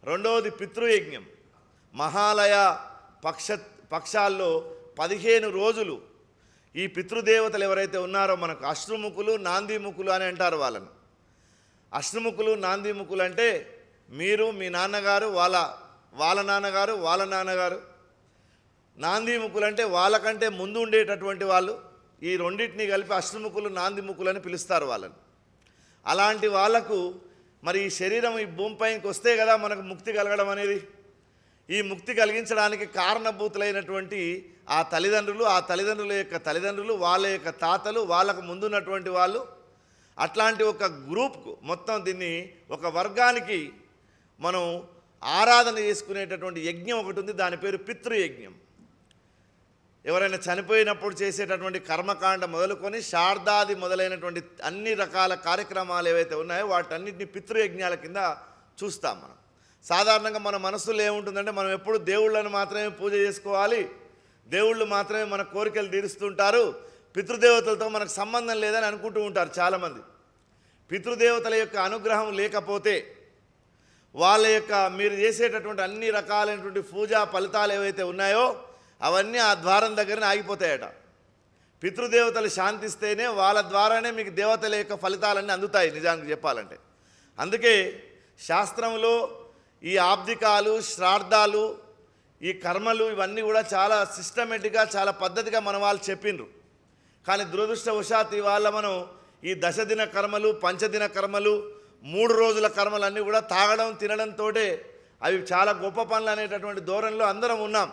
రెండవది పితృయజ్ఞం. మహాలయ పక్షాల్లో 15 రోజులు ఈ పితృదేవతలు ఎవరైతే ఉన్నారో మనకు అశ్రుముఖులు నాందిముఖులు అని అంటారు వాళ్ళని. అశ్రుముఖులు నాందిముఖులు అంటే మీరు, మీ నాన్నగారు, వాళ్ళ నాన్నగారు, వాళ్ళ నాన్నగారు. నాందిముఖులు అంటే వాళ్ళకంటే ముందు ఉండేటటువంటి వాళ్ళు. ఈ రెండింటిని కలిపి అశ్రుముఖులు నాందిముఖులు అని పిలుస్తారు వాళ్ళని. అలాంటి వాళ్లకు మరి ఈ శరీరం ఈ భూమిపైకి వస్తే కదా మనకు ముక్తి కలగడం అనేది. ఈ ముక్తి కలిగించడానికి కారణభూతులైనటువంటి ఆ తల్లిదండ్రులు, ఆ తల్లిదండ్రుల యొక్క తల్లిదండ్రులు, వాళ్ళ యొక్క తాతలు, వాళ్ళకు ముందున్నటువంటి వాళ్ళు, అట్లాంటి ఒక గ్రూప్కు మొత్తం దీన్ని ఒక వర్గానికి మనం ఆరాధన చేసుకునేటటువంటి యజ్ఞం ఒకటి ఉంది. దాని పేరు పితృయజ్ఞం. ఎవరైనా చనిపోయినప్పుడు చేసేటటువంటి కర్మకాండ మొదలుకొని శారదాది మొదలైనటువంటి అన్ని రకాల కార్యక్రమాలు ఏవైతే ఉన్నాయో వాటన్నిటిని పితృయజ్ఞాల కింద చూస్తాం మనం. సాధారణంగా మన మనసులో ఏముంటుందంటే మనం ఎప్పుడు దేవుళ్ళని మాత్రమే పూజ చేసుకోవాలి, దేవుళ్ళు మాత్రమే మన కోరికలు తీరుస్తుంటారు, పితృదేవతలతో మనకు సంబంధం లేదని అనుకుంటూ ఉంటారు చాలామంది. పితృదేవతల యొక్క అనుగ్రహం లేకపోతే వాళ్ళ యొక్క మీరు చేసేటటువంటి అన్ని రకాలైనటువంటి పూజా ఫలితాలు ఏవైతే ఉన్నాయో అవన్నీ ఆ ద్వారం దగ్గరనే ఆగిపోతాయట. పితృదేవతలు శాంతిస్తేనే వాళ్ళ ద్వారానే మీకు దేవతల యొక్క ఫలితాలన్నీ అందుతాయి నిజానికి చెప్పాలంటే. అందుకే శాస్త్రంలో ఈ ఆబ్దికాలు, శ్రాద్ధాలు, ఈ కర్మలు ఇవన్నీ కూడా చాలా సిస్టమేటిక్గా, చాలా పద్ధతిగా మన వాళ్ళు చెప్పిండ్రు. కానీ దురదృష్టవశాత్తు ఇవాళ మనం ఈ దశదిన కర్మలు, పంచదిన కర్మలు, 3 రోజుల కర్మలు అన్నీ కూడా తాగడం తినడంతో అవి చాలా గొప్ప పనులు అనేటటువంటి ధోరణిలో అందరం ఉన్నాం.